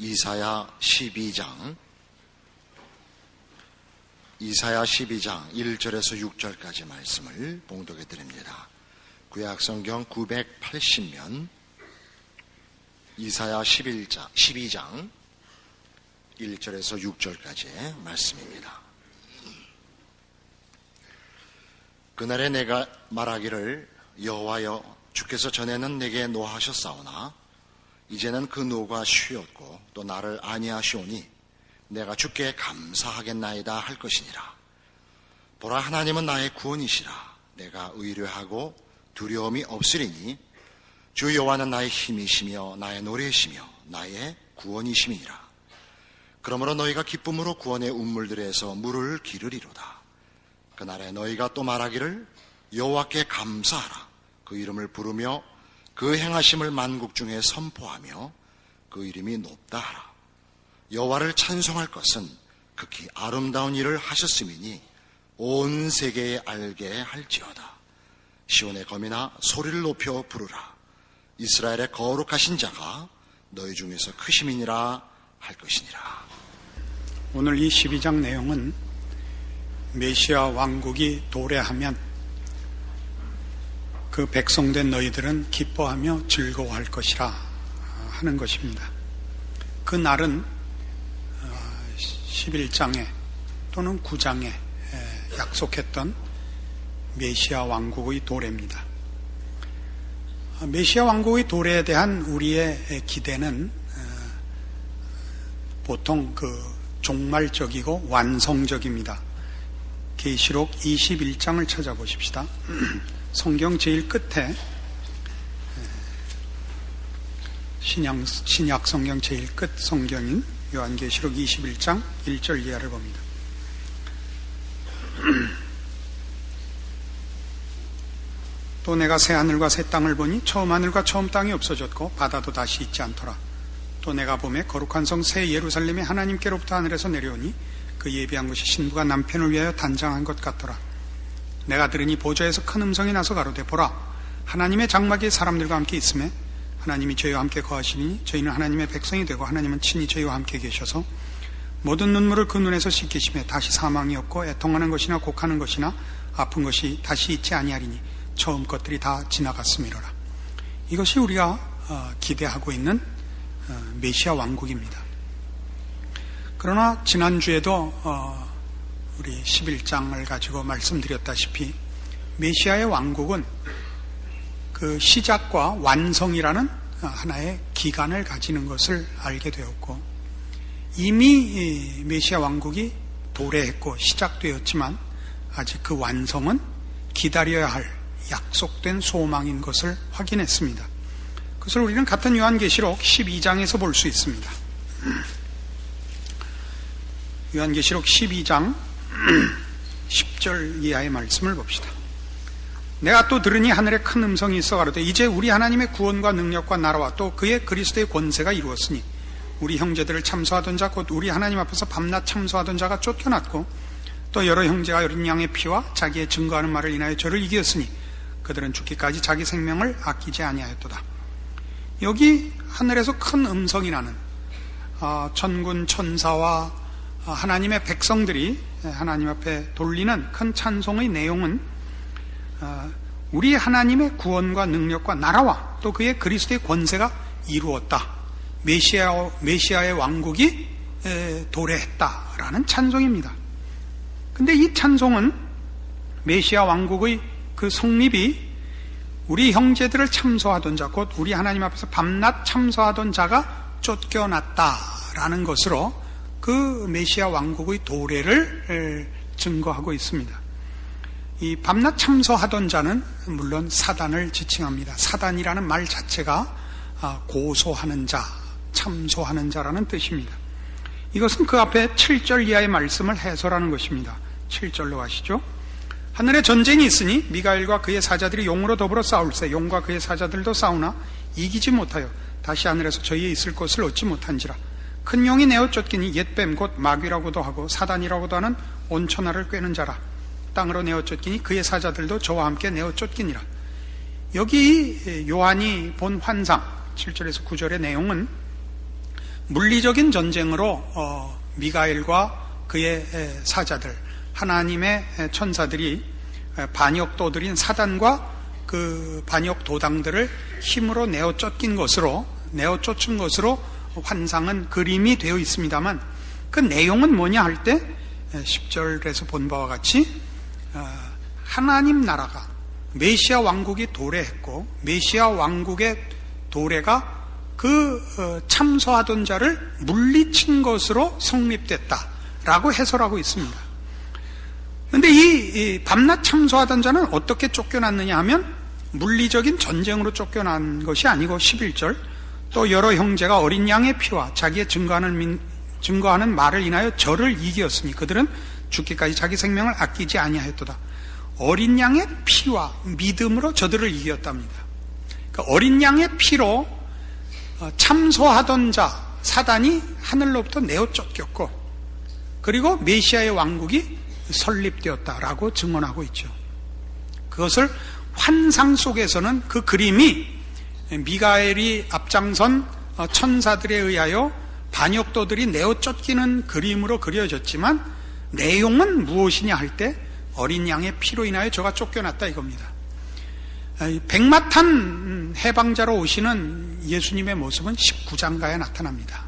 이사야 12장 1절에서 6절까지 말씀을 봉독해 드립니다. 구약성경 980면 이사야 12장 1절에서 6절까지의 말씀입니다. 그날에 내가 말하기를 여호와여 주께서 전에는 내게 노하셨사오나 이제는 그 노가 쉬었고 또 나를 아니하시오니 내가 주께 감사하겠나이다 할 것이니라. 보라, 하나님은 나의 구원이시라. 내가 의뢰하고 두려움이 없으리니 주 여호와는 나의 힘이시며 나의 노래시며 나의 구원이심이니라. 그러므로 너희가 기쁨으로 구원의 운물들에서 물을 기르리로다. 그날에 너희가 또 말하기를 여호와께 감사하라. 그 이름을 부르며 그 행하심을 만국 중에 선포하며 그 이름이 높다 하라. 여호와를 찬송할 것은 극히 아름다운 일을 하셨음이니 온 세계에 알게 할지어다. 시온의 거민아 소리를 높여 부르라. 이스라엘의 거룩하신 자가 너희 중에서 크심이니라 할 것이니라. 오늘 이 12장 내용은 메시아 왕국이 도래하면 그 백성된 너희들은 기뻐하며 즐거워할 것이라 하는 것입니다. 그 날은 11장에 또는 9장에 약속했던 메시아 왕국의 도래입니다. 메시아 왕국의 도래에 대한 우리의 기대는 보통 그 종말적이고 완성적입니다. 계시록 21장을 찾아보십시다. 성경 제일 끝에 신약 성경 제일 끝 성경인 요한계시록 21장 1절 이하를 봅니다. 또 내가 새 하늘과 새 땅을 보니 처음 하늘과 처음 땅이 없어졌고 바다도 다시 있지 않더라. 또 내가 보매 거룩한 성 새 예루살렘이 하나님께로부터 하늘에서 내려오니 그 예비한 것이 신부가 남편을 위하여 단장한 것 같더라. 내가 들으니 보좌에서 큰 음성이 나서 가로되 보라, 하나님의 장막이 사람들과 함께 있음에 하나님이 저희와 함께 거하시니 저희는 하나님의 백성이 되고 하나님은 친히 저희와 함께 계셔서 모든 눈물을 그 눈에서 씻기시며 다시 사망이 없고 애통하는 것이나 곡하는 것이나 아픈 것이 다시 있지 아니하리니 처음 것들이 다 지나갔음이로라. 이것이 우리가 기대하고 있는 메시아 왕국입니다. 그러나 지난주에도 우리 11장을 가지고 말씀드렸다시피 메시아의 왕국은 그 시작과 완성이라는 하나의 기간을 가지는 것을 알게 되었고, 이미 메시아 왕국이 도래했고 시작되었지만 아직 그 완성은 기다려야 할 약속된 소망인 것을 확인했습니다. 그것을 우리는 같은 요한계시록 12장에서 볼 수 있습니다. 요한계시록 12장 10절 이하의 말씀을 봅시다. 내가 또 들으니 하늘에 큰 음성이 있어 가로되 이제 우리 하나님의 구원과 능력과 나라와 또 그의 그리스도의 권세가 이루었으니 우리 형제들을 참소하던 자 곧 우리 하나님 앞에서 밤낮 참소하던 자가 쫓겨났고 또 여러 형제가 어린 양의 피와 자기의 증거하는 말을 인하여 저를 이겼으니 그들은 죽기까지 자기 생명을 아끼지 아니하였도다. 여기 하늘에서 큰 음성이 나는 천군 천사와 하나님의 백성들이 하나님 앞에 돌리는 큰 찬송의 내용은 우리 하나님의 구원과 능력과 나라와 또 그의 그리스도의 권세가 이루었다. 메시아의 왕국이 도래했다라는 찬송입니다. 근데 이 찬송은 메시아 왕국의 그 성립이 우리 형제들을 참소하던 자, 곧 우리 하나님 앞에서 밤낮 참소하던 자가 쫓겨났다라는 것으로 그 메시아 왕국의 도래를 증거하고 있습니다. 이 밤낮 참소하던 자는 물론 사단을 지칭합니다. 사단이라는 말 자체가 고소하는 자, 참소하는 자라는 뜻입니다. 이것은 그 앞에 7절 이하의 말씀을 해설하는 것입니다. 7절로 가시죠. 하늘에 전쟁이 있으니 미가엘과 그의 사자들이 용으로 더불어 싸울세. 용과 그의 사자들도 싸우나 이기지 못하여 다시 하늘에서 저희의 있을 곳을 얻지 못한지라. 큰 용이 내어 쫓기니 옛뱀 곧 마귀라고도 하고 사단이라고도 하는 온천하를 꿰는 자라. 땅으로 내어 쫓기니 그의 사자들도 저와 함께 내어 쫓기니라. 여기 요한이 본 환상 7절에서 9절의 내용은 물리적인 전쟁으로 미가엘과 그의 사자들, 하나님의 천사들이 반역도들인 사단과 그 반역도당들을 힘으로 내어쫓은 것으로 환상은 그림이 되어 있습니다만, 그 내용은 뭐냐 할 때 10절에서 본 바와 같이 하나님 나라가 메시아 왕국이 도래했고, 메시아 왕국의 도래가 그 참소하던 자를 물리친 것으로 성립됐다라고 해설하고 있습니다. 그런데 이 밤낮 참소하던 자는 어떻게 쫓겨났느냐 하면 물리적인 전쟁으로 쫓겨난 것이 아니고 11절, 또 여러 형제가 어린 양의 피와 자기의 증거하는 말을 인하여 저를 이기었으니 그들은 죽기까지 자기 생명을 아끼지 아니하였도다. 어린 양의 피와 믿음으로 저들을 이겼답니다. 그러니까 어린 양의 피로 참소하던 자 사단이 하늘로부터 내어 쫓겼고, 그리고 메시아의 왕국이 설립되었다라고 증언하고 있죠. 그것을 환상 속에서는 그 그림이 미가엘이 앞장선 천사들에 의하여 반역도들이 내어 쫓기는 그림으로 그려졌지만, 내용은 무엇이냐 할 때 어린 양의 피로 인하여 저가 쫓겨났다 이겁니다. 백마탄 해방자로 오시는 예수님의 모습은 19장가에 나타납니다.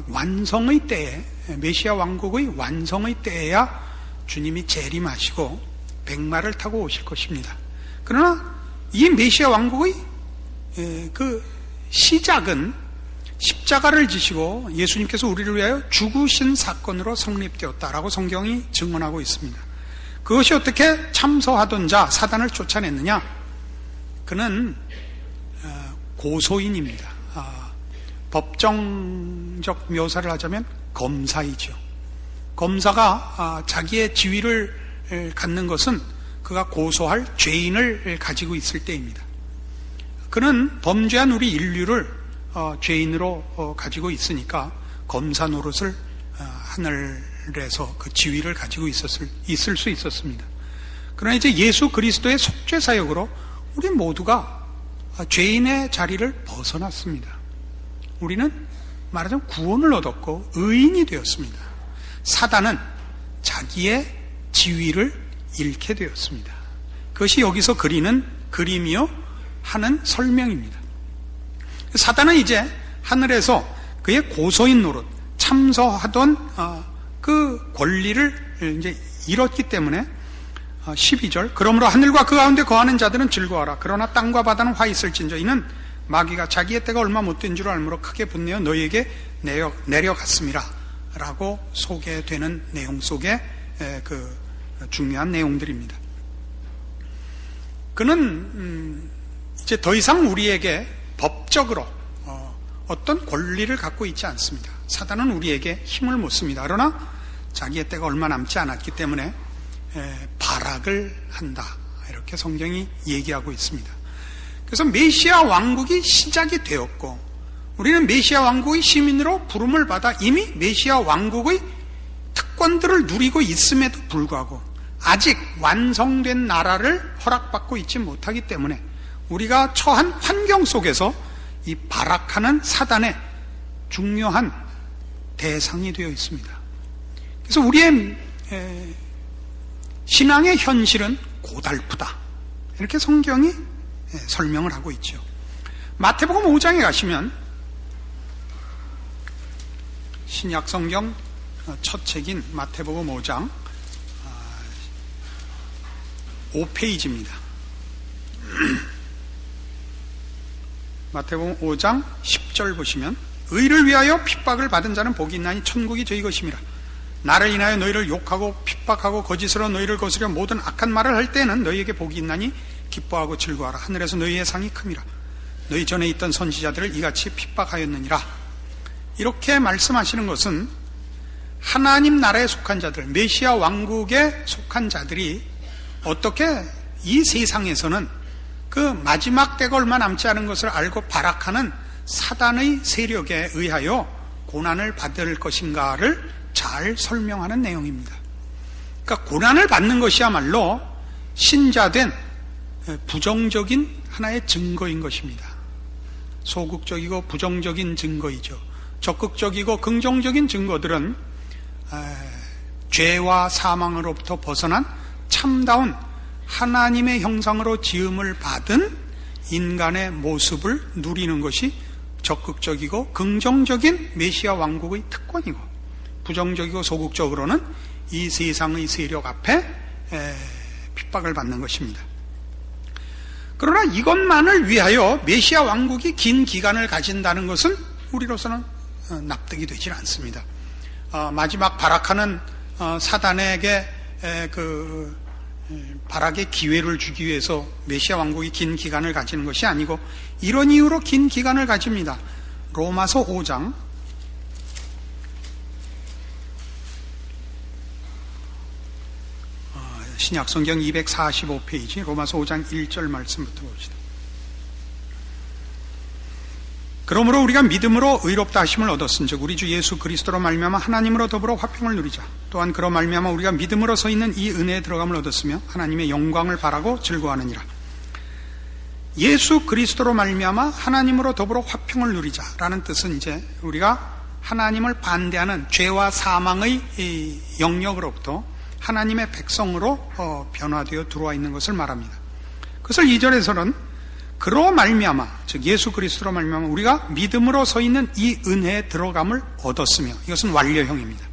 완성의 때에, 메시아 왕국의 완성의 때에야 주님이 재림하시고 백마를 타고 오실 것입니다. 그러나 이 메시아 왕국의 그 시작은 십자가를 지시고 예수님께서 우리를 위하여 죽으신 사건으로 성립되었다라고 성경이 증언하고 있습니다. 그것이 어떻게 참소하던 자 사단을 쫓아냈느냐? 그는 고소인입니다. 법정적 묘사를 하자면 검사이죠. 검사가 자기의 지위를 갖는 것은 그가 고소할 죄인을 가지고 있을 때입니다. 그는 범죄한 우리 인류를 죄인으로 가지고 있으니까 검사 노릇을 하늘에서 그 지위를 가지고 있을 수 있었습니다. 그러나 이제 예수 그리스도의 속죄 사역으로 우리 모두가 죄인의 자리를 벗어났습니다. 우리는 말하자면 구원을 얻었고 의인이 되었습니다. 사단은 자기의 지위를 잃게 되었습니다. 그것이 여기서 그리는 그림이요 하는 설명입니다. 사단은 이제 하늘에서 그의 고소인 노릇, 참소하던 그 권리를 이제 잃었기 때문에 12절, 그러므로 하늘과 그 가운데 거하는 자들은 즐거워하라. 그러나 땅과 바다는 화 있을진저 이는 마귀가 자기의 때가 얼마 못된 줄 알므로 크게 분내어 너희에게 내려갔음이라 라고 소개되는 내용 속에 그 중요한 내용들입니다. 그는 이제 더 이상 우리에게 법적으로 어떤 권리를 갖고 있지 않습니다. 사단은 우리에게 힘을 못 씁니다. 그러나 자기의 때가 얼마 남지 않았기 때문에 발악을 한다, 이렇게 성경이 얘기하고 있습니다. 그래서 메시아 왕국이 시작이 되었고, 우리는 메시아 왕국의 시민으로 부름을 받아 이미 메시아 왕국의 특권들을 누리고 있음에도 불구하고 아직 완성된 나라를 허락받고 있지 못하기 때문에 우리가 처한 환경 속에서 이 발악하는 사단의 중요한 대상이 되어 있습니다. 그래서 우리의 신앙의 현실은 고달프다, 이렇게 성경이 설명을 하고 있죠. 마태복음 5장에 가시면 신약 성경 첫 책인 마태복음 5장 5페이지입니다. 마태복음 5장 10절 보시면 의를 위하여 핍박을 받은 자는 복이 있나니 천국이 저희 것임이라. 나를 인하여 너희를 욕하고 핍박하고 거짓으로 너희를 거스려 모든 악한 말을 할 때는 너희에게 복이 있나니 기뻐하고 즐거워하라. 하늘에서 너희의 상이 큼이라. 너희 전에 있던 선지자들을 이같이 핍박하였느니라. 이렇게 말씀하시는 것은 하나님 나라에 속한 자들, 메시아 왕국에 속한 자들이 어떻게 이 세상에서는 그 마지막 때가 얼마 남지 않은 것을 알고 발악하는 사단의 세력에 의하여 고난을 받을 것인가를 잘 설명하는 내용입니다. 그러니까 고난을 받는 것이야말로 신자된 부정적인 하나의 증거인 것입니다. 소극적이고 부정적인 증거이죠. 적극적이고 긍정적인 증거들은 죄와 사망으로부터 벗어난 참다운 하나님의 형상으로 지음을 받은 인간의 모습을 누리는 것이 적극적이고 긍정적인 메시아 왕국의 특권이고, 부정적이고 소극적으로는 이 세상의 세력 앞에 핍박을 받는 것입니다. 그러나 이것만을 위하여 메시아 왕국이 긴 기간을 가진다는 것은 우리로서는 납득이 되질 않습니다. 마지막 발악하는 사단에게 발악의 기회를 주기 위해서 메시아 왕국이 긴 기간을 가지는 것이 아니고 이런 이유로 긴 기간을 가집니다. 로마서 5장 신약성경 245페이지 로마서 5장 1절 말씀부터 봅시다. 그러므로 우리가 믿음으로 의롭다 하심을 얻었은즉 우리 주 예수 그리스도로 말미암아 하나님으로 더불어 화평을 누리자. 또한 그로 말미암아 우리가 믿음으로 서 있는 이 은혜에 들어감을 얻었으며 하나님의 영광을 바라고 즐거워하느니라. 예수 그리스도로 말미암아 하나님으로 더불어 화평을 누리자라는 뜻은 이제 우리가 하나님을 반대하는 죄와 사망의 영역으로부터 하나님의 백성으로 변화되어 들어와 있는 것을 말합니다. 그것을 2절에서는 그로 말미암아, 즉 예수 그리스도로 말미암아 우리가 믿음으로 서 있는 이 은혜에 들어감을 얻었으며, 이것은 완료형입니다.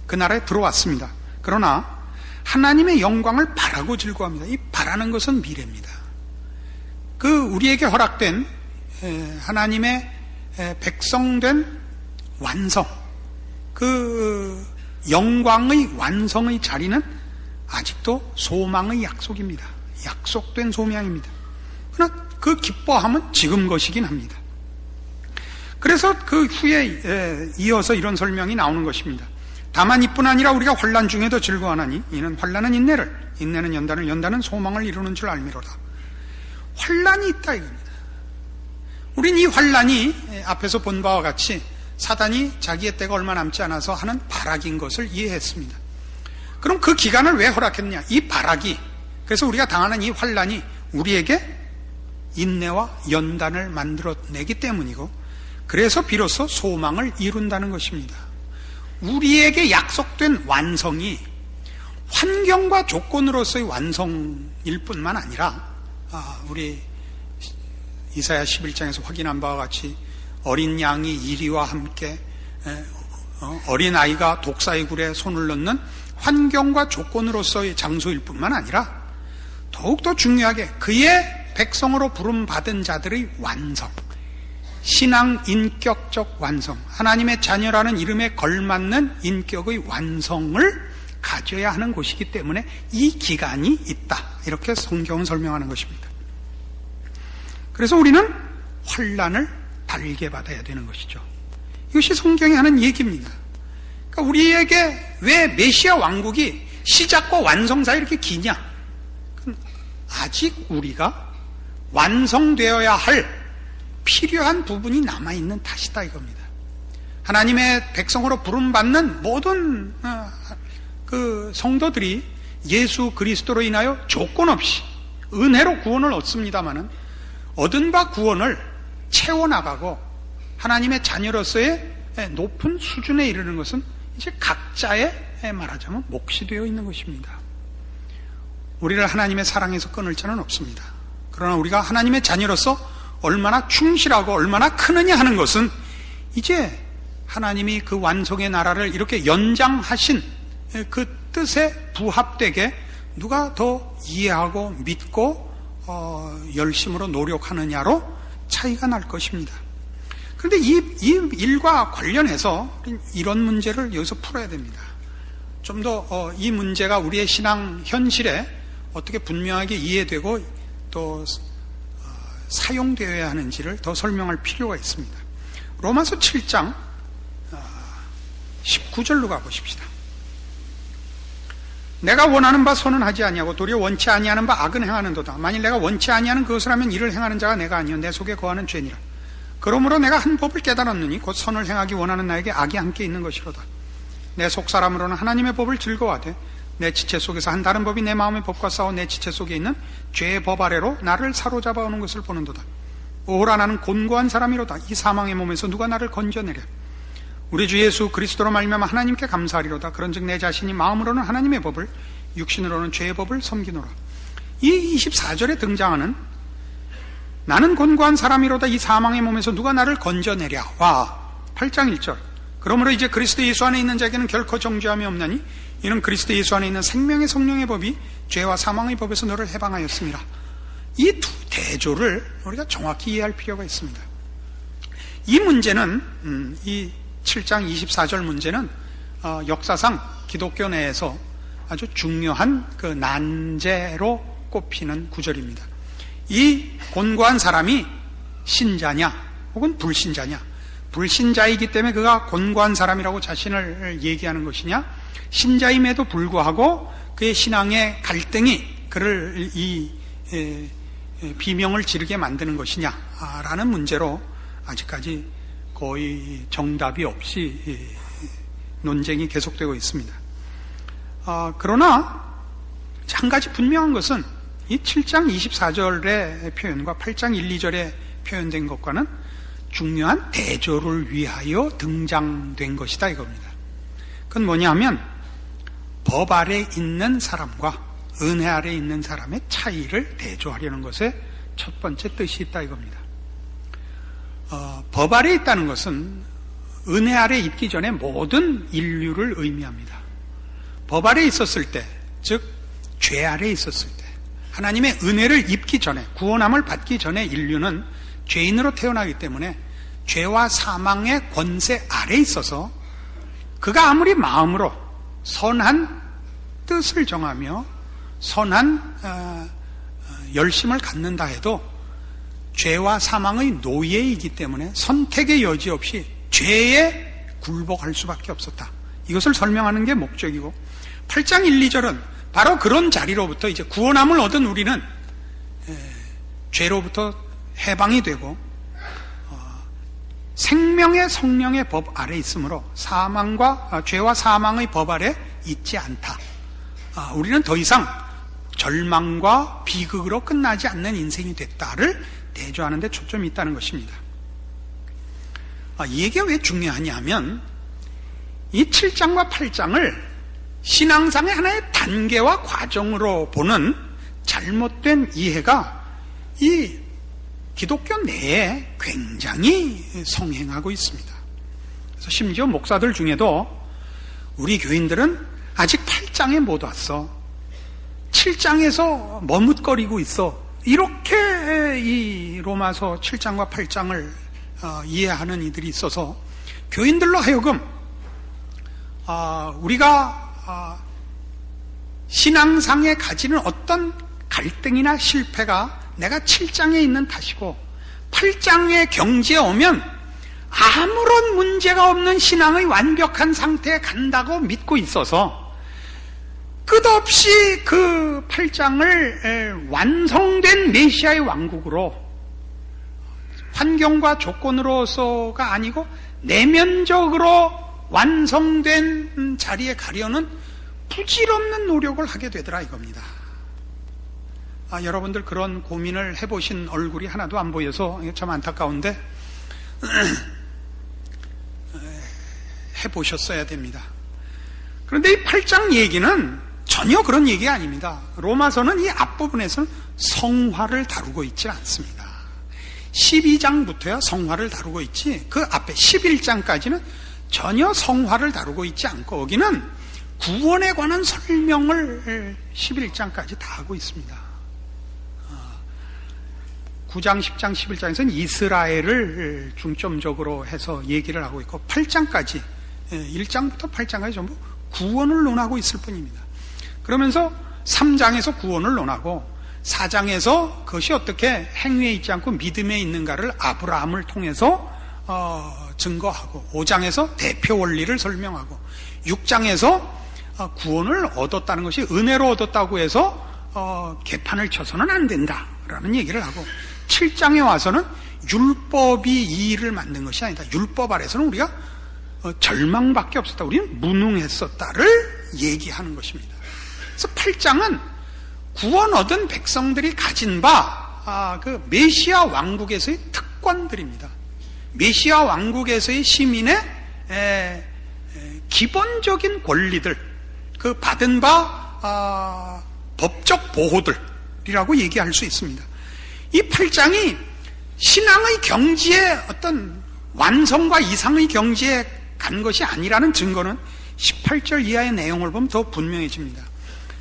그 나라에 들어왔습니다. 그러나 하나님의 영광을 바라고 즐거워합니다. 이 바라는 것은 미래입니다. 우리에게 허락된 하나님의 백성된 완성, 영광의 완성의 자리는 아직도 소망의 약속입니다. 약속된 소명입니다. 그러나 그 기뻐함은 지금 것이긴 합니다. 그래서 그 후에 이어서 이런 설명이 나오는 것입니다. 다만 이뿐 아니라 우리가 환난 중에도 즐거워하나니 이는 환난은 인내를, 인내는 연단을, 연단은 소망을 이루는 줄 알미로다. 환난이 있다 이겁니다. 우린 이 환난이 앞에서 본 바와 같이 사단이 자기의 때가 얼마 남지 않아서 하는 발악인 것을 이해했습니다. 그럼 그 기간을 왜 허락했느냐? 이 발악이, 그래서 우리가 당하는 이 환난이 우리에게 인내와 연단을 만들어내기 때문이고, 그래서 비로소 소망을 이룬다는 것입니다. 우리에게 약속된 완성이 환경과 조건으로서의 완성일 뿐만 아니라 우리 이사야 11장에서 확인한 바와 같이 어린 양이 이리와 함께 어린 아이가 독사의 굴에 손을 넣는 환경과 조건으로서의 장소일 뿐만 아니라 더욱더 중요하게 그의 백성으로 부름받은 자들의 완성, 신앙 인격적 완성, 하나님의 자녀라는 이름에 걸맞는 인격의 완성을 가져야 하는 곳이기 때문에 이 기간이 있다, 이렇게 성경은 설명하는 것입니다. 그래서 우리는 환난을 달게 받아야 되는 것이죠. 이것이 성경이 하는 얘기입니다. 그러니까 우리에게 왜 메시아 왕국이 시작과 완성 사이 이렇게 기냐? 아직 우리가 완성되어야 할 필요한 부분이 남아있는 탓이다 이겁니다. 하나님의 백성으로 부름받는 모든 성도들이 예수 그리스도로 인하여 조건 없이 은혜로 구원을 얻습니다마는 얻은 바 구원을 채워나가고 하나님의 자녀로서의 높은 수준에 이르는 것은 이제 각자의 말하자면 몫이 되어 있는 것입니다. 우리를 하나님의 사랑에서 끊을 자는 없습니다. 그러나 우리가 하나님의 자녀로서 얼마나 충실하고 얼마나 크느냐 하는 것은 이제 하나님이 그 완성의 나라를 이렇게 연장하신 그 뜻에 부합되게 누가 더 이해하고 믿고 열심으로 노력하느냐로 차이가 날 것입니다. 그런데 이 일과 관련해서 이런 문제를 여기서 풀어야 됩니다. 좀 더 이 문제가 우리의 신앙 현실에 어떻게 분명하게 이해되고 또 사용되어야 하는지를 더 설명할 필요가 있습니다. 로마서 7장 19절로 가보십시다. 내가 원하는 바 선은 하지 아니하고 도리어 원치 아니하는 바 악은 행하는도다. 만일 내가 원치 아니하는 그것을 하면 이를 행하는 자가 내가 아니요 내 속에 거하는 죄니라. 그러므로 내가 한 법을 깨달았느니 곧 선을 행하기 원하는 나에게 악이 함께 있는 것이로다. 내 속사람으로는 하나님의 법을 즐거워하되 내 지체 속에서 한 다른 법이 내 마음의 법과 싸워 내 지체 속에 있는 죄의 법 아래로 나를 사로잡아 오는 것을 보는도다. 오호라 나는 곤고한 사람이로다. 이 사망의 몸에서 누가 나를 건져내랴. 우리 주 예수 그리스도로 말미암아 하나님께 감사하리로다. 그런즉 내 자신이 마음으로는 하나님의 법을, 육신으로는 죄의 법을 섬기노라. 이 24절에 등장하는 나는 곤고한 사람이로다. 이 사망의 몸에서 누가 나를 건져내랴. 와, 8장 1절. 그러므로 이제 그리스도 예수 안에 있는 자에게는 결코 정죄함이 없나니 이는 그리스도 예수 안에 있는 생명의 성령의 법이 죄와 사망의 법에서 너를 해방하였습니다. 이 두 대조를 우리가 정확히 이해할 필요가 있습니다. 이 문제는 이 7장 24절 문제는 역사상 기독교 내에서 아주 중요한 그 난제로 꼽히는 구절입니다. 이 곤고한 사람이 신자냐 혹은 불신자냐, 불신자이기 때문에 그가 곤고한 사람이라고 자신을 얘기하는 것이냐, 신자임에도 불구하고 그의 신앙의 갈등이 그를 이 비명을 지르게 만드는 것이냐라는 문제로 아직까지 거의 정답이 없이 논쟁이 계속되고 있습니다. 그러나 한 가지 분명한 것은 이 7장 24절의 표현과 8장 1, 2절에 표현된 것과는 중요한 대조를 위하여 등장된 것이다 이겁니다. 그건 뭐냐면 법 아래 있는 사람과 은혜 아래 있는 사람의 차이를 대조하려는 것에 첫 번째 뜻이 있다 이겁니다. 법 아래 있다는 것은 은혜 아래 있기 전에 모든 인류를 의미합니다. 법 아래 있었을 때, 즉 죄 아래 있었을 때, 하나님의 은혜를 입기 전에, 구원함을 받기 전에 인류는 죄인으로 태어나기 때문에 죄와 사망의 권세 아래 있어서 그가 아무리 마음으로 선한 뜻을 정하며 선한 열심을 갖는다 해도 죄와 사망의 노예이기 때문에 선택의 여지 없이 죄에 굴복할 수밖에 없었다. 이것을 설명하는 게 목적이고, 8장 1, 2절은 바로 그런 자리로부터 이제 구원함을 얻은 우리는 죄로부터 해방이 되고 생명의 성령의 법 아래 있으므로 죄와 사망의 법 아래 있지 않다. 우리는 더 이상 절망과 비극으로 끝나지 않는 인생이 됐다를 대조하는 데 초점이 있다는 것입니다. 이 얘기가 왜 중요하냐면 이 7장과 8장을 신앙상의 하나의 단계와 과정으로 보는 잘못된 이해가 이 기독교 내에 굉장히 성행하고 있습니다. 그래서 심지어 목사들 중에도 우리 교인들은 아직 8장에 못 왔어, 7장에서 머뭇거리고 있어, 이렇게 이 로마서 7장과 8장을 이해하는 이들이 있어서 교인들로 하여금 우리가 신앙상에 가지는 어떤 갈등이나 실패가 내가 7장에 있는 탓이고 8장의 경지에 오면 아무런 문제가 없는 신앙의 완벽한 상태에 간다고 믿고 있어서 끝없이 그 8장을 완성된 메시아의 왕국으로, 환경과 조건으로서가 아니고 내면적으로 완성된 자리에 가려는 부질없는 노력을 하게 되더라 이겁니다. 여러분들 그런 고민을 해보신 얼굴이 하나도 안 보여서 참 안타까운데 해보셨어야 됩니다. 그런데 이 8장 얘기는 전혀 그런 얘기가 아닙니다. 로마서는 이 앞부분에서는 성화를 다루고 있지 않습니다. 12장부터야 성화를 다루고 있지, 그 앞에 11장까지는 전혀 성화를 다루고 있지 않고 여기는 구원에 관한 설명을 11장까지 다 하고 있습니다. 9장, 10장, 11장에서는 이스라엘을 중점적으로 해서 얘기를 하고 있고 8장까지, 1장부터 8장까지 전부 구원을 논하고 있을 뿐입니다. 그러면서 3장에서 구원을 논하고 4장에서 그것이 어떻게 행위에 있지 않고 믿음에 있는가를 아브라함을 통해서 증거하고, 5장에서 대표 원리를 설명하고, 6장에서 구원을 얻었다는 것이 은혜로 얻었다고 해서 개판을 쳐서는 안 된다라는 얘기를 하고, 7장에 와서는 율법이 이 일을 만든 것이 아니다, 율법 아래서는 우리가 절망밖에 없었다, 우리는 무능했었다를 얘기하는 것입니다. 그래서 8장은 구원 얻은 백성들이 가진 그 메시아 왕국에서의 특권들입니다. 메시아 왕국에서의 시민의 기본적인 권리들, 그 받은 바 법적 보호들이라고 얘기할 수 있습니다. 이 8장이 신앙의 경지에 어떤 완성과 이상의 경지에 간 것이 아니라는 증거는 18절 이하의 내용을 보면 더 분명해집니다.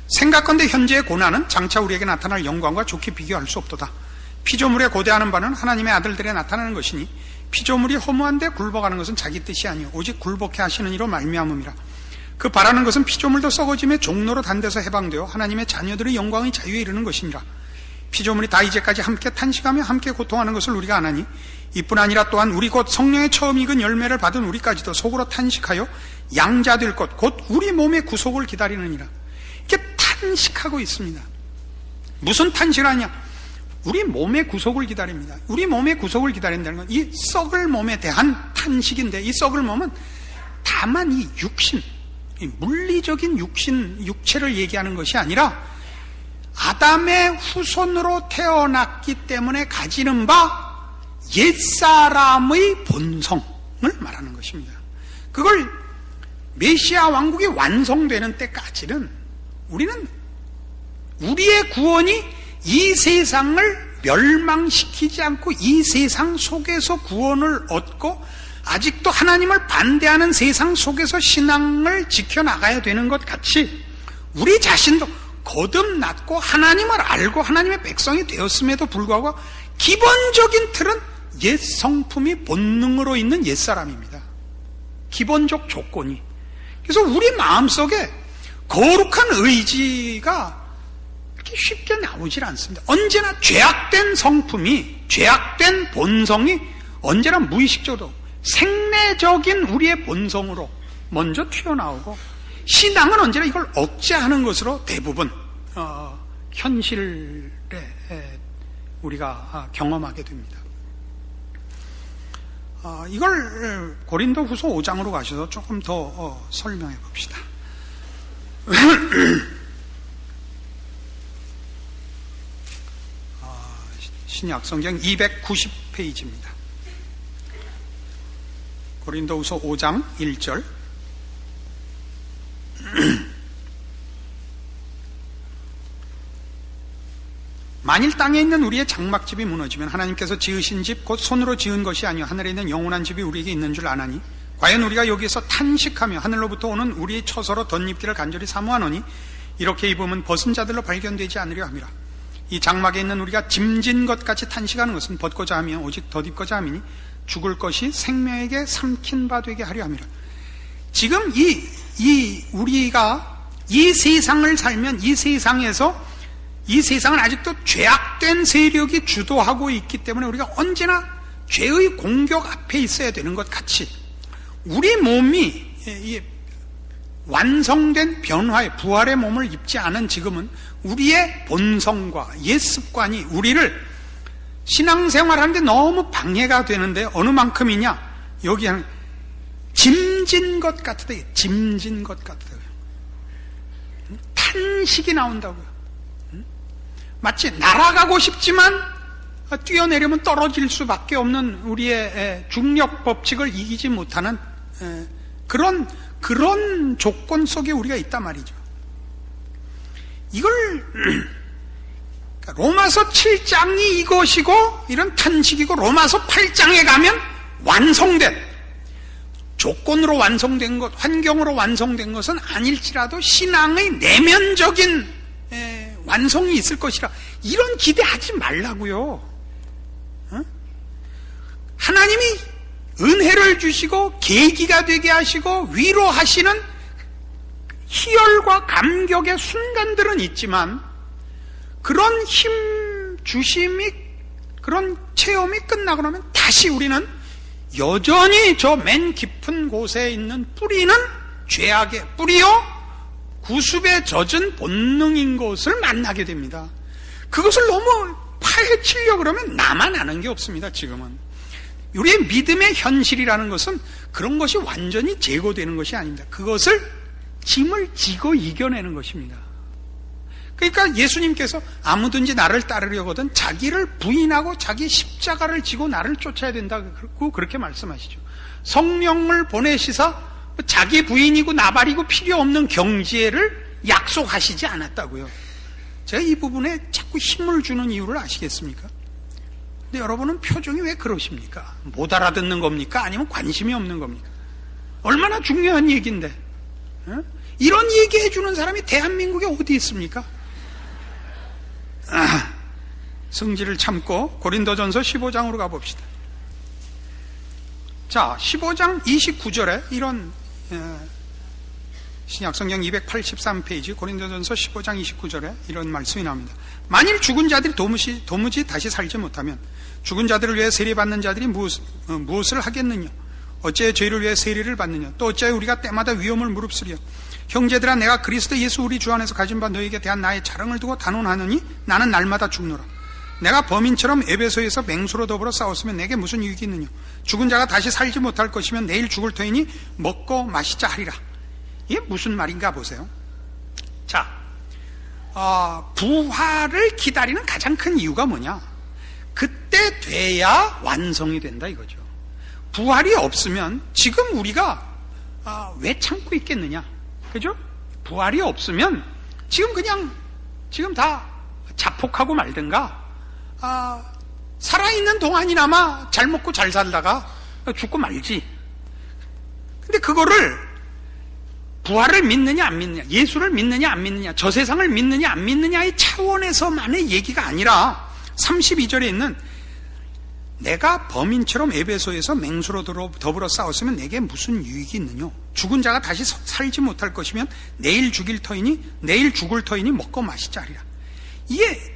생각건대 현재의 고난은 장차 우리에게 나타날 영광과 좋게 비교할 수 없도다. 피조물에 고대하는 바는 하나님의 아들들에 나타나는 것이니 피조물이 허무한 데 굴복하는 것은 자기 뜻이 아니요 오직 굴복해 하시는 이로 말미암음이라. 그 바라는 것은 피조물도 썩어짐에 종로로 단데서 해방되어 하나님의 자녀들의 영광의 자유에 이르는 것이니라. 피조물이 다 이제까지 함께 탄식하며 함께 고통하는 것을 우리가 아나니 이뿐 아니라 또한 우리 곧 성령의 처음 익은 열매를 받은 우리까지도 속으로 탄식하여 양자될 것 곧 우리 몸의 구속을 기다리느니라. 이렇게 탄식하고 있습니다. 무슨 탄식을 하냐? 우리 몸의 구속을 기다립니다. 우리 몸의 구속을 기다린다는 건 이 썩을 몸에 대한 탄식인데, 이 썩을 몸은 다만 이 육신, 이 물리적인 육체를 얘기하는 것이 아니라 아담의 후손으로 태어났기 때문에 가지는 바 옛사람의 본성을 말하는 것입니다. 그걸 메시아 왕국이 완성되는 때까지는 우리는 우리의 구원이 이 세상을 멸망시키지 않고 이 세상 속에서 구원을 얻고 아직도 하나님을 반대하는 세상 속에서 신앙을 지켜나가야 되는 것 같이 우리 자신도 거듭났고 하나님을 알고 하나님의 백성이 되었음에도 불구하고 기본적인 틀은 옛 성품이 본능으로 있는 옛사람입니다. 기본적 조건이. 그래서 우리 마음속에 거룩한 의지가 이렇게 쉽게 나오질 않습니다. 언제나 죄악된 성품이, 죄악된 본성이 언제나 무의식적으로 생내적인 우리의 본성으로 먼저 튀어나오고, 신앙은 언제나 이걸 억제하는 것으로 대부분 현실에 우리가 경험하게 됩니다. 이걸 고린도후서 5장으로 가셔서 조금 더 설명해 봅시다. 신약성경 290페이지입니다. 고린도후서 5장 1절. 만일 땅에 있는 우리의 장막집이 무너지면 하나님께서 지으신 집 곧 손으로 지은 것이 아니요 하늘에 있는 영원한 집이 우리에게 있는 줄 아나니 과연 우리가 여기에서 탄식하며 하늘로부터 오는 우리의 처소로 덧입기를 간절히 사모하노니 이렇게 입으면 벗은 자들로 발견되지 않으려 함이라. 이 장막에 있는 우리가 짐진 것 같이 탄식하는 것은 벗고자 하며 오직 덧입고자 함이니 죽을 것이 생명에게 삼킨 바 되게 하려 함이라. 지금 우리가 이 세상을 살면 이 세상에서 이 세상은 아직도 죄악된 세력이 주도하고 있기 때문에 우리가 언제나 죄의 공격 앞에 있어야 되는 것 같이 우리 몸이 완성된 변화의 부활의 몸을 입지 않은 지금은 우리의 본성과 옛 습관이 우리를 신앙생활하는데 너무 방해가 되는데 어느 만큼이냐? 여기 하는 짐진 것 같으다. 짐진 것 같으다. 탄식이 나온다고요. 마치 날아가고 싶지만 뛰어내려면 떨어질 수밖에 없는 우리의 중력 법칙을 이기지 못하는 그런 조건 속에 우리가 있단 말이죠. 이걸 로마서 7장이 이것이고 이런 탄식이고 로마서 8장에 가면 완성된 조건으로 완성된 것, 환경으로 완성된 것은 아닐지라도 신앙의 내면적인 완성이 있을 것이라 이런 기대하지 말라고요. 하나님이 은혜를 주시고 계기가 되게 하시고 위로하시는 희열과 감격의 순간들은 있지만 그런 힘 주심이 그런 체험이 끝나고 나면 다시 우리는 여전히 저 맨 깊은 곳에 있는 뿌리는 죄악의 뿌리요 구습에 젖은 본능인 것을 만나게 됩니다. 그것을 너무 파헤치려고 그러면 나만 아는 게 없습니다. 지금은 우리의 믿음의 현실이라는 것은 그런 것이 완전히 제거되는 것이 아닙니다. 그것을 짐을 지고 이겨내는 것입니다. 그러니까 예수님께서 아무든지 나를 따르려거든 자기를 부인하고 자기 십자가를 지고 나를 쫓아야 된다고 그렇게 말씀하시죠. 성령을 보내시사 자기 부인이고 나발이고 필요 없는 경지를 약속하시지 않았다고요. 제가 이 부분에 자꾸 힘을 주는 이유를 아시겠습니까? 근데 여러분은 표정이 왜 그러십니까? 못 알아듣는 겁니까? 아니면 관심이 없는 겁니까? 얼마나 중요한 얘기인데, 이런 얘기 해주는 사람이 대한민국에 어디 있습니까? 성질을 참고 고린도전서 15장으로 가봅시다. 자, 15장 29절에 이런 신약성경 283페이지 고린도전서 15장 29절에 이런 말씀이 나옵니다. 만일 죽은 자들이 도무지 다시 살지 못하면 죽은 자들을 위해 세례받는 자들이 무엇을 하겠느냐? 어째 죄를 위해 세례를 받느냐? 또 어째 우리가 때마다 위험을 무릅쓰려? 형제들아, 내가 그리스도 예수 우리 주 안에서 가진 바 너에게 대한 나의 자랑을 두고 단언하느니 나는 날마다 죽노라. 내가 범인처럼 에베소에서 맹수로 더불어 싸웠으면 내게 무슨 유익이 있느냐? 죽은 자가 다시 살지 못할 것이면 내일 죽을 터이니 먹고 마시자 하리라. 이게 무슨 말인가 보세요. 자, 부활을 기다리는 가장 큰 이유가 뭐냐? 그때 돼야 완성이 된다 이거죠. 부활이 없으면 지금 우리가 왜 참고 있겠느냐? 그죠? 부활이 없으면 지금 다 자폭하고 말든가 살아있는 동안이나마 잘 먹고 잘 살다가 죽고 말지. 근데 그거를 부활을 믿느냐 안 믿느냐, 예수를 믿느냐 안 믿느냐, 저 세상을 믿느냐 안 믿느냐의 차원에서만의 얘기가 아니라 32절에 있는 내가 범인처럼 에베소에서 맹수로 더불어 싸웠으면 내게 무슨 유익이 있느냐? 죽은 자가 다시 살지 못할 것이면 내일 죽을 터이니 먹고 마시자 하리라. 이게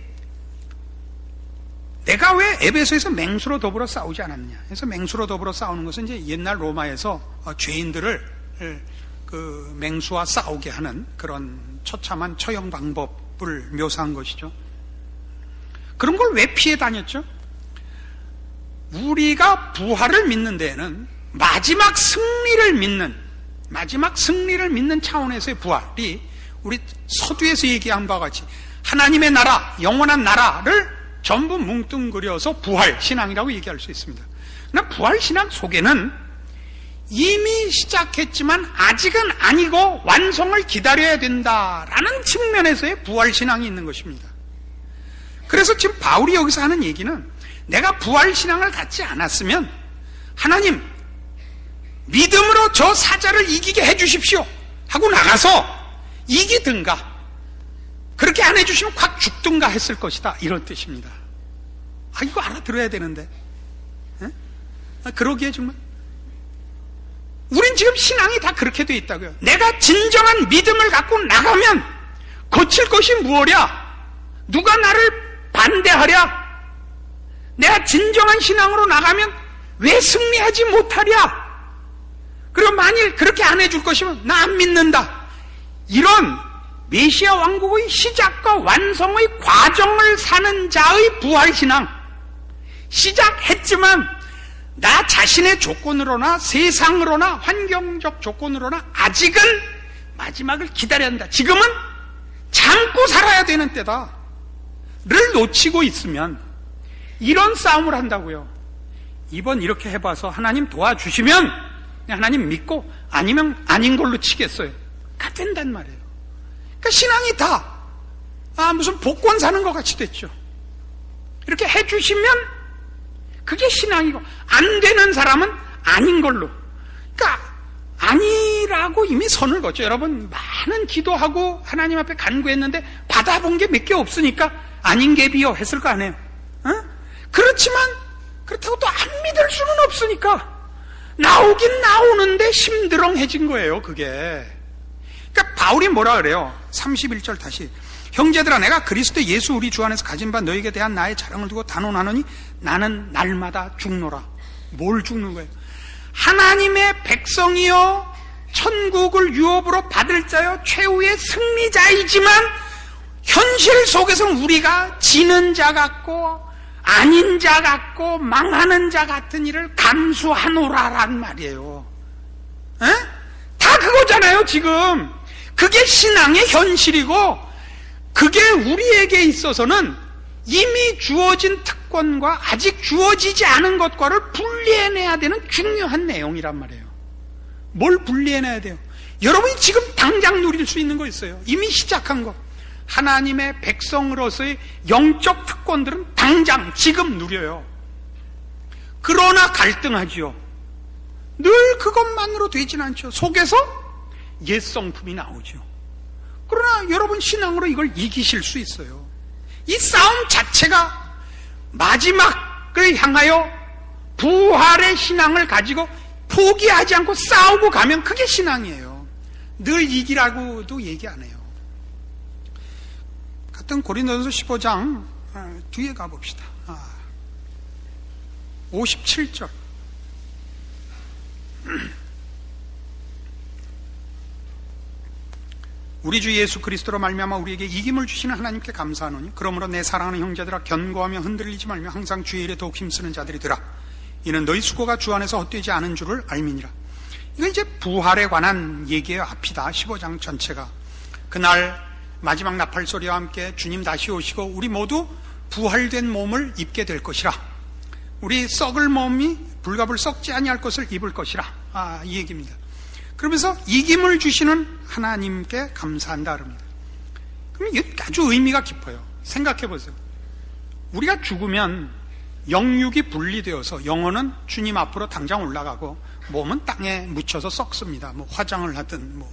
내가 왜 에베소에서 맹수로 더불어 싸우지 않았느냐? 그래서 맹수로 더불어 싸우는 것은 이제 옛날 로마에서 죄인들을 맹수와 싸우게 하는 그런 처참한 처형 방법을 묘사한 것이죠. 그런 걸 왜 피해 다녔죠? 우리가 부활을 믿는 데에는 마지막 승리를 믿는 차원에서의 부활이 우리 서두에서 얘기한 바와 같이 하나님의 나라, 영원한 나라를 전부 뭉뚱그려서 부활 신앙이라고 얘기할 수 있습니다. 그러나 부활 신앙 속에는 이미 시작했지만 아직은 아니고 완성을 기다려야 된다라는 측면에서의 부활 신앙이 있는 것입니다. 그래서 지금 바울이 여기서 하는 얘기는 내가 부활 신앙을 갖지 않았으면 하나님 믿음으로 저 사자를 이기게 해주십시오 하고 나가서 이기든가 그렇게 안 해주시면 확 죽든가 했을 것이다, 이런 뜻입니다. 이거 알아들어야 되는데 그러기에 정말 우린 지금 신앙이 다 그렇게 돼 있다고요. 내가 진정한 믿음을 갖고 나가면 거칠 것이 무엇이야? 누가 나를 반대하랴? 내가 진정한 신앙으로 나가면 왜 승리하지 못하랴? 그리고 만일 그렇게 안 해줄 것이면 나 안 믿는다. 이런 메시아 왕국의 시작과 완성의 과정을 사는 자의 부활신앙, 시작했지만 나 자신의 조건으로나 세상으로나 환경적 조건으로나 아직은 마지막을 기다려야 한다. 지금은 참고 살아야 되는 때다 를 놓치고 있으면 이런 싸움을 한다고요. 이번 이렇게 해봐서 하나님 도와주시면 하나님 믿고 아니면 아닌 걸로 치겠어요. 가 된단 말이에요. 그러니까 신앙이 다 무슨 복권 사는 것 같이 됐죠. 이렇게 해주시면 그게 신앙이고 안 되는 사람은 아닌 걸로. 그러니까 아니라고 이미 선을 걷죠. 여러분 많은 기도하고 하나님 앞에 간구했는데 받아본 게 몇 개 없으니까 아닌 게 비요 했을 거 아니에요. 그렇지만 그렇다고 또 안 믿을 수는 없으니까 나오긴 나오는데 심드렁해진 거예요, 그게. 그러니까 바울이 뭐라 그래요? 31절 다시. 형제들아, 내가 그리스도 예수 우리 주 안에서 가진 바 너에게 대한 나의 자랑을 두고 단언하노니 나는 날마다 죽노라. 뭘 죽는 거예요? 하나님의 백성이요 천국을 유업으로 받을 자요 최후의 승리자이지만 현실 속에서는 우리가 지는 자 같고 아닌 자 같고 망하는 자 같은 일을 감수하노라란 말이에요. 다 그거잖아요, 지금. 그게 신앙의 현실이고 그게 우리에게 있어서는 이미 주어진 특 특권과 아직 주어지지 않은 것과를 분리해내야 되는 중요한 내용이란 말이에요. 뭘 분리해내야 돼요? 여러분이 지금 당장 누릴 수 있는 거 있어요. 이미 시작한 거. 하나님의 백성으로서의 영적 특권들은 당장 지금 누려요. 그러나 갈등하지요. 늘 그것만으로 되진 않죠. 속에서 옛성품이 나오죠. 그러나 여러분 신앙으로 이걸 이기실 수 있어요. 이 싸움 자체가 마지막을 향하여 부활의 신앙을 가지고 포기하지 않고 싸우고 가면 그게 신앙이에요. 늘 이기라고도 얘기 안 해요. 같은 고린도전서 15장 뒤에 가봅시다. 57절. 우리 주 예수 그리스도로 말미암아 우리에게 이김을 주시는 하나님께 감사하노니 그러므로 내 사랑하는 형제들아 견고하며 흔들리지 말며 항상 주의 일에 더욱 힘쓰는 자들이 되라. 이는 너희 수고가 주 안에서 헛되지 않은 줄을 알미니라. 이건 이제 부활에 관한 얘기의 앞이다. 15장 전체가. 그날 마지막 나팔 소리와 함께 주님 다시 오시고 우리 모두 부활된 몸을 입게 될 것이라. 우리 썩을 몸이 불갑을 썩지 아니할 것을 입을 것이라. 이 얘기입니다. 그러면서 이김을 주시는 하나님께 감사한다 그럽니다. 그럼 이게 아주 의미가 깊어요. 생각해 보세요. 우리가 죽으면 영육이 분리되어서 영혼은 주님 앞으로 당장 올라가고 몸은 땅에 묻혀서 썩습니다. 뭐 화장을 하든 뭐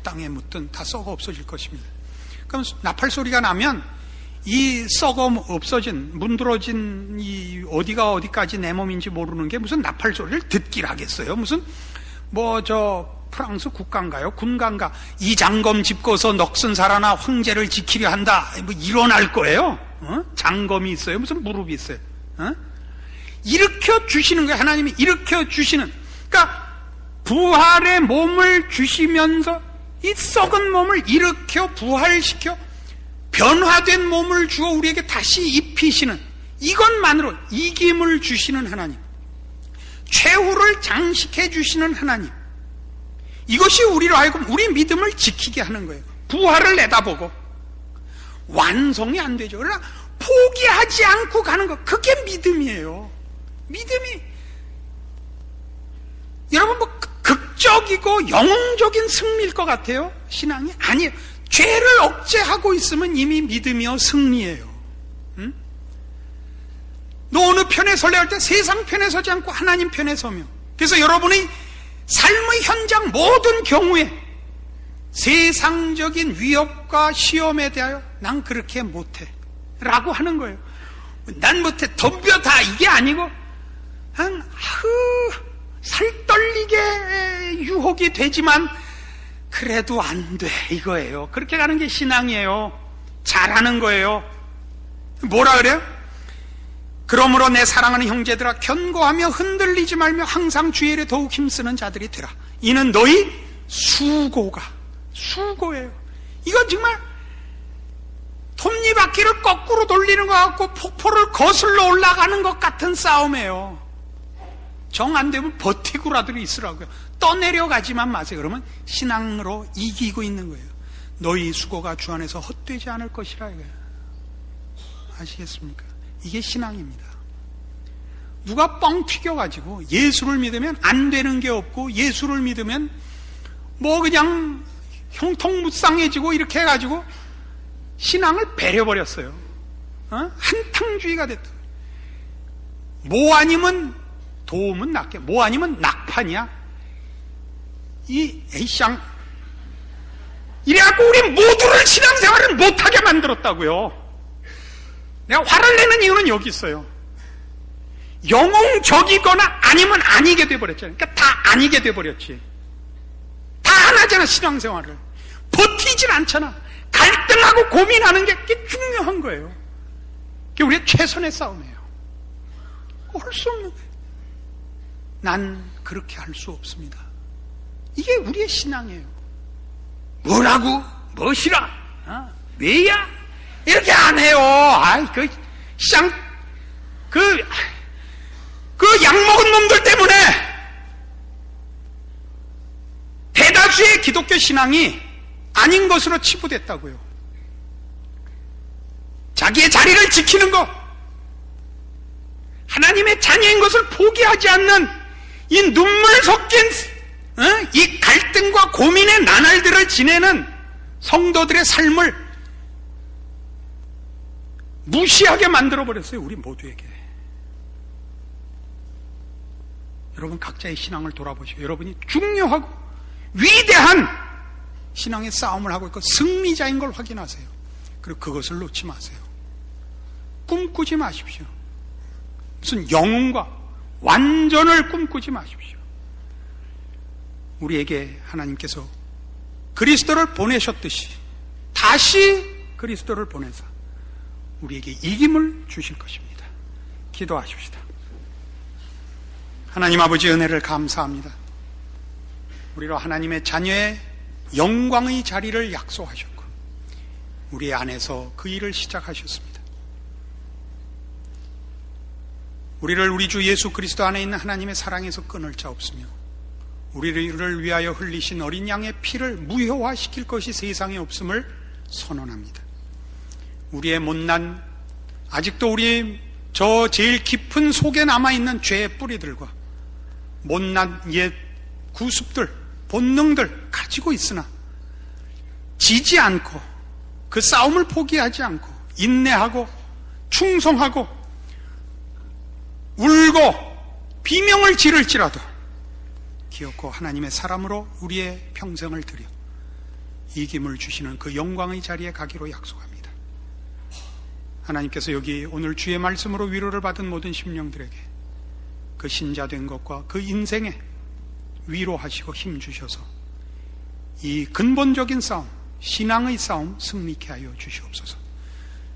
땅에 묻든 다 썩어 없어질 것입니다. 그럼 나팔 소리가 나면 이 썩어 없어진 문드러진 이 어디가 어디까지 내 몸인지 모르는 게 무슨 나팔 소리를 듣길 하겠어요. 무슨 프랑스 국가인가요? 군가인가? 이 장검 짚고서 넋은 살아나 황제를 지키려 한다. 뭐 일어날 거예요. 장검이 있어요. 무슨 무릎이 있어요. 일으켜 주시는 거예요. 하나님이 일으켜 주시는. 그러니까 부활의 몸을 주시면서 이 썩은 몸을 일으켜 부활시켜 변화된 몸을 주어 우리에게 다시 입히시는 이것만으로 이김을 주시는 하나님, 최후를 장식해 주시는 하나님, 이것이 우리로 하여금 우리 믿음을 지키게 하는 거예요. 부활을 내다보고 완성이 안 되죠. 그러나 포기하지 않고 가는 것, 그게 믿음이에요. 믿음이 여러분 뭐 극적이고 영웅적인 승리일 것 같아요? 신앙이 아니에요. 죄를 억제하고 있으면 이미 믿음이요 승리예요. 응? 너 어느 편에 설레 할 때 세상 편에 서지 않고 하나님 편에 서며, 그래서 여러분의 삶의 현장 모든 경우에 세상적인 위협과 시험에 대하여 난 그렇게 못해 라고 하는 거예요. 난 못해 덤벼다 이게 아니고 그냥 살떨리게 유혹이 되지만 그래도 안 돼 이거예요. 그렇게 가는 게 신앙이에요. 잘하는 거예요. 뭐라 그래요? 그러므로 내 사랑하는 형제들아 견고하며 흔들리지 말며 항상 주의 일에 더욱 힘쓰는 자들이 되라. 이는 너희 수고예요. 이건 정말 톱니바퀴를 거꾸로 돌리는 것 같고 폭포를 거슬러 올라가는 것 같은 싸움이에요. 정 안 되면 버티고라도 있으라고요. 떠내려가지만 마세요. 그러면 신앙으로 이기고 있는 거예요. 너희 수고가 주 안에서 헛되지 않을 것이라 이거예요. 아시겠습니까? 이게 신앙입니다. 누가 뻥 튀겨가지고 예수를 믿으면 안 되는 게 없고 예수를 믿으면 뭐 그냥 형통무쌍해지고 이렇게 해가지고 신앙을 배려버렸어요. 한탕주의가 됐다. 뭐 아니면 도움은 낫게, 뭐 아니면 낙판이야. 이 에이샹 이래갖고 우리 모두를 신앙생활을 못하게 만들었다고요. 내가 화를 내는 이유는 여기 있어요. 영웅적이거나 아니면 아니게 돼버렸잖아요. 그러니까 다 아니게 돼버렸지. 다 하나잖아. 신앙생활을 버티질 않잖아. 갈등하고 고민하는 게 중요한 거예요. 그게 우리의 최선의 싸움이에요. 할 수 없는 거예요. 난 그렇게 할 수 없습니다. 이게 우리의 신앙이에요. 뭐라고? 무엇이라? 왜야? 이렇게 안 해요. 그 약 먹은 놈들 때문에 대다수의 기독교 신앙이 아닌 것으로 치부됐다고요. 자기의 자리를 지키는 것, 하나님의 자녀인 것을 포기하지 않는 이 눈물 섞인 이 갈등과 고민의 나날들을 지내는 성도들의 삶을 무시하게 만들어버렸어요. 우리 모두에게. 여러분 각자의 신앙을 돌아보시고 여러분이 중요하고 위대한 신앙의 싸움을 하고 있고 승리자인 걸 확인하세요. 그리고 그것을 놓지 마세요. 꿈꾸지 마십시오. 무슨 영웅과 완전을 꿈꾸지 마십시오. 우리에게 하나님께서 그리스도를 보내셨듯이 다시 그리스도를 보내서 우리에게 이김을 주실 것입니다. 기도하십시다. 하나님 아버지 은혜를 감사합니다. 우리로 하나님의 자녀의 영광의 자리를 약속하셨고 우리 안에서 그 일을 시작하셨습니다. 우리를 우리 주 예수 그리스도 안에 있는 하나님의 사랑에서 끊을 자 없으며 우리를 위하여 흘리신 어린 양의 피를 무효화시킬 것이 세상에 없음을 선언합니다. 우리의 못난 아직도 우리 저 제일 깊은 속에 남아있는 죄의 뿌리들과 못난 옛 구습들, 본능들 가지고 있으나 지지 않고 그 싸움을 포기하지 않고 인내하고 충성하고 울고 비명을 지를지라도 기어코 하나님의 사람으로 우리의 평생을 들여 이김을 주시는 그 영광의 자리에 가기로 약속합니다. 하나님께서 여기 오늘 주의 말씀으로 위로를 받은 모든 심령들에게 그 신자된 것과 그 인생에 위로하시고 힘주셔서 이 근본적인 싸움, 신앙의 싸움 승리케 하여 주시옵소서.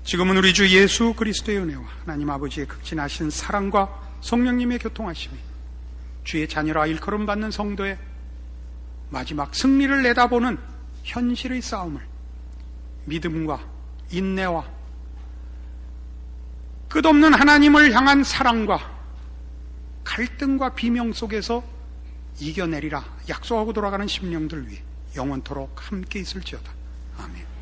지금은 우리 주 예수 그리스도의 은혜와 하나님 아버지의 극진하신 사랑과 성령님의 교통하심이 주의 자녀라 일컬음 받는 성도의 마지막 승리를 내다보는 현실의 싸움을 믿음과 인내와 끝없는 하나님을 향한 사랑과 갈등과 비명 속에서 이겨내리라 약속하고 돌아가는 심령들 위해 영원토록 함께 있을지어다. 아멘.